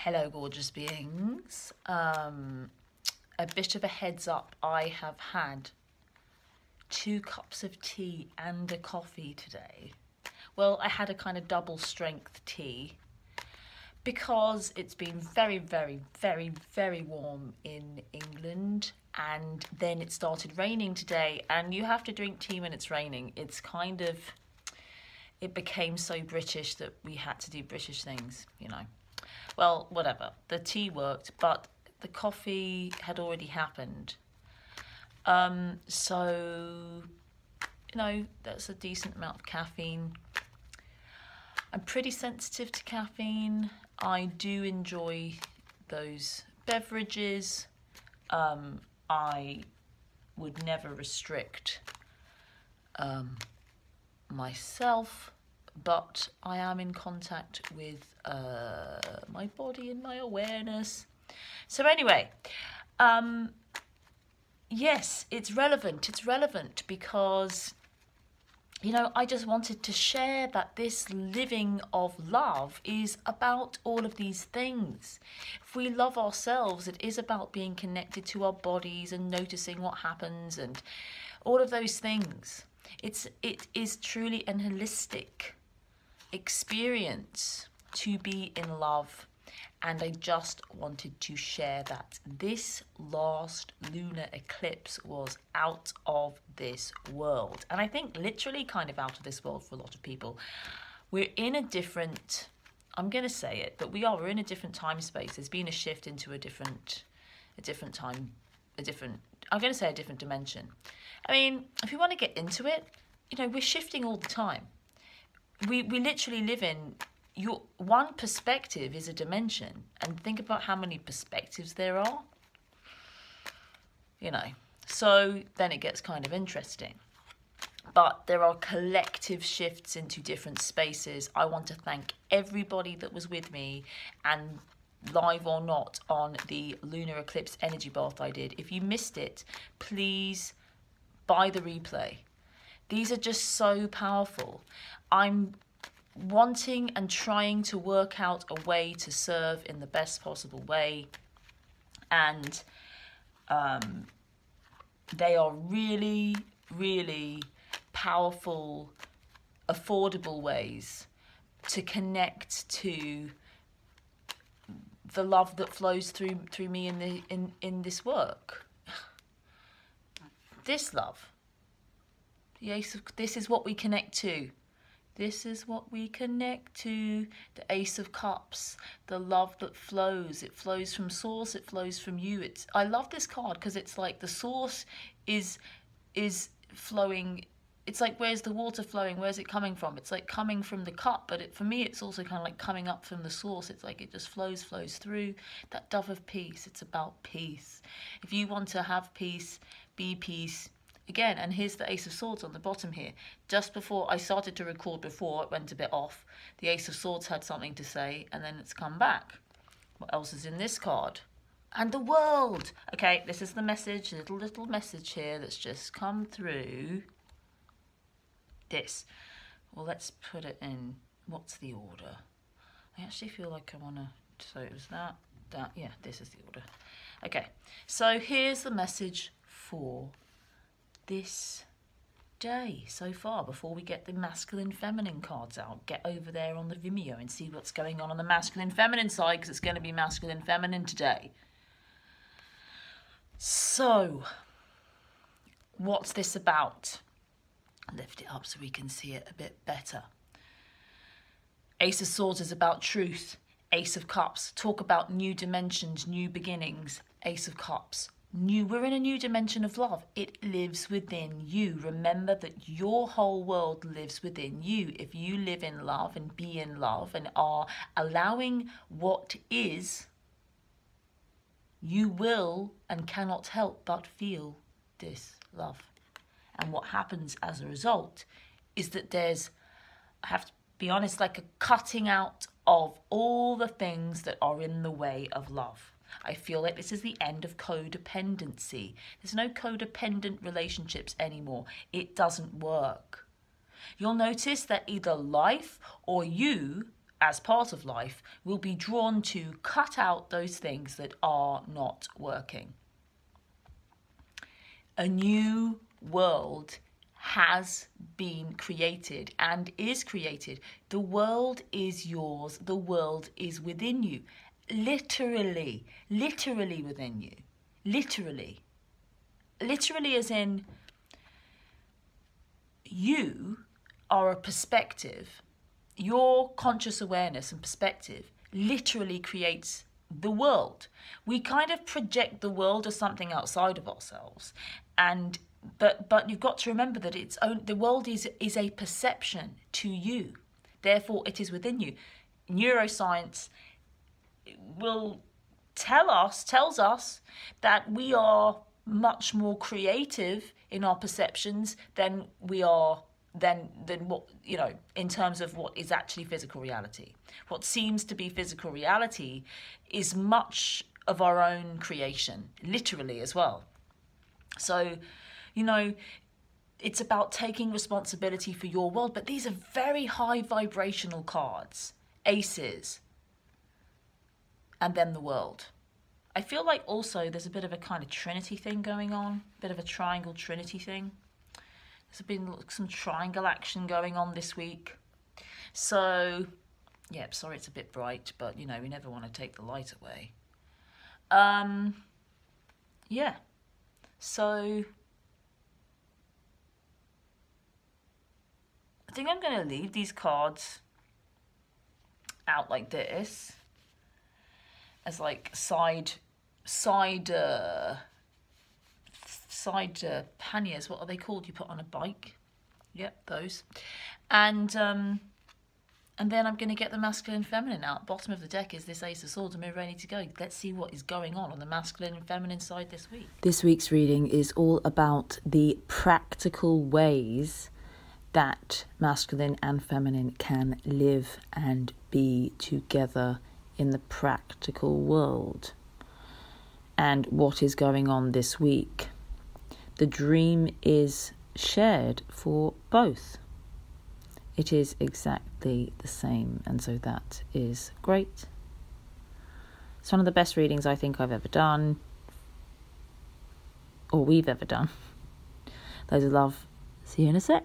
Hello, gorgeous beings. A bit of a heads up, I have had 2 cups of tea and a coffee today. Well, I had a kind of double strength tea because it's been very, very, very, very warm in England, and then it started raining today, and you have to drink tea when it's raining. It's kind of, it became so British that we had to do British things, you know. Well, whatever. The tea worked, but the coffee had already happened. So, you know, that's a decent amount of caffeine. I'm pretty sensitive to caffeine. I do enjoy those beverages. I would never restrict myself, but I am in contact with my body and my awareness. So anyway, yes, it's relevant. It's relevant because, you know, I just wanted to share that this living of love is about all of these things. If we love ourselves, it is about being connected to our bodies and noticing what happens and all of those things. It is truly an holistic experience to be in love, and I just wanted to share that this last lunar eclipse was out of this world, and I think literally kind of out of this world for a lot of people. We're in a different, I'm going to say it, but we're in a different time space. There's been a shift into a different time, I'm going to say a different dimension. I mean, if you want to get into it, you know, we're shifting all the time. We literally live in, your one perspective is a dimension, and think about how many perspectives there are, you know. So then it gets kind of interesting. But there are collective shifts into different spaces. I want to thank everybody that was with me, and live or not, on the lunar eclipse energy bath I did. If you missed it, please buy the replay. These are just so powerful. I'm wanting and trying to work out a way to serve in the best possible way, and they are really, really powerful, affordable ways to connect to the love that flows through me in this work. This love. The Ace of, this is what we connect to. This is what we connect to. The Ace of Cups, the love that flows. It flows from source, it flows from you. I love this card because it's like the source is flowing. It's like, where's the water flowing? Where's it coming from? It's like coming from the cup, but for me, it's also kind of like coming up from the source. It's like it just flows through. That dove of peace, it's about peace. If you want to have peace, be peace. Again, and here's the Ace of Swords on the bottom here. Just before I started to record, before it went a bit off, the Ace of Swords had something to say, and then it's come back. What else is in this card? And the world. Okay, this is the message, a little message here that's just come through. This. Well, let's put it in. What's the order? I actually feel like I want to, so it was that, yeah, this is the order. Okay, so here's the message for this day so far. Before we get the masculine feminine cards out, get over there on the Vimeo and see what's going on the masculine feminine side, because it's going to be masculine feminine today. So what's this about? Lift it up so we can see it a bit better. Ace of Swords is about truth. Ace of Cups, talk about new dimensions, new beginnings. Ace of Cups, we're in a new dimension of love. It lives within you. Remember that your whole world lives within you. If you live in love and be in love and are allowing what is, you will and cannot help but feel this love. And what happens as a result is that there's, I have to be honest, like a cutting out of all the things that are in the way of love. I feel like this is the end of codependency. There's no codependent relationships anymore. It doesn't work. You'll notice that either life or you as part of life, will be drawn to cut out those things that are not working. A new world has been created and is created. The world is yours. The world is within you. Literally within you. Literally as in, you are a perspective. Your conscious awareness and perspective literally creates the world. We kind of project the world as something outside of ourselves, but you've got to remember that the world is a perception to you. Therefore, it is within you. Neuroscience tells us that we are much more creative in our perceptions than we are than what, you know, in terms of what is actually physical reality. What seems to be physical reality is much of our own creation, literally as well. So, you know, it's about taking responsibility for your world, but these are very high vibrational cards, aces, and then the world. I feel like also there's a bit of a kind of trinity thing going on, a bit of a triangle trinity thing. There's been some triangle action going on this week. So, yeah, sorry it's a bit bright, but, you know, we never want to take the light away. Yeah. So, I think I'm going to leave these cards out like this as like side panniers. What are they called? You put on a bike. Yep, those. And then I'm going to get the masculine and feminine out. Bottom of the deck is this Ace of Swords, and we're ready to go. Let's see what is going on the masculine and feminine side this week. This week's reading is all about the practical ways that masculine and feminine can live and be together in the practical world, and what is going on this week. The dream is shared for both. It is exactly the same, and so that is great. It's one of the best readings I think I've ever done, or we've ever done. Loads of love. See you in a sec.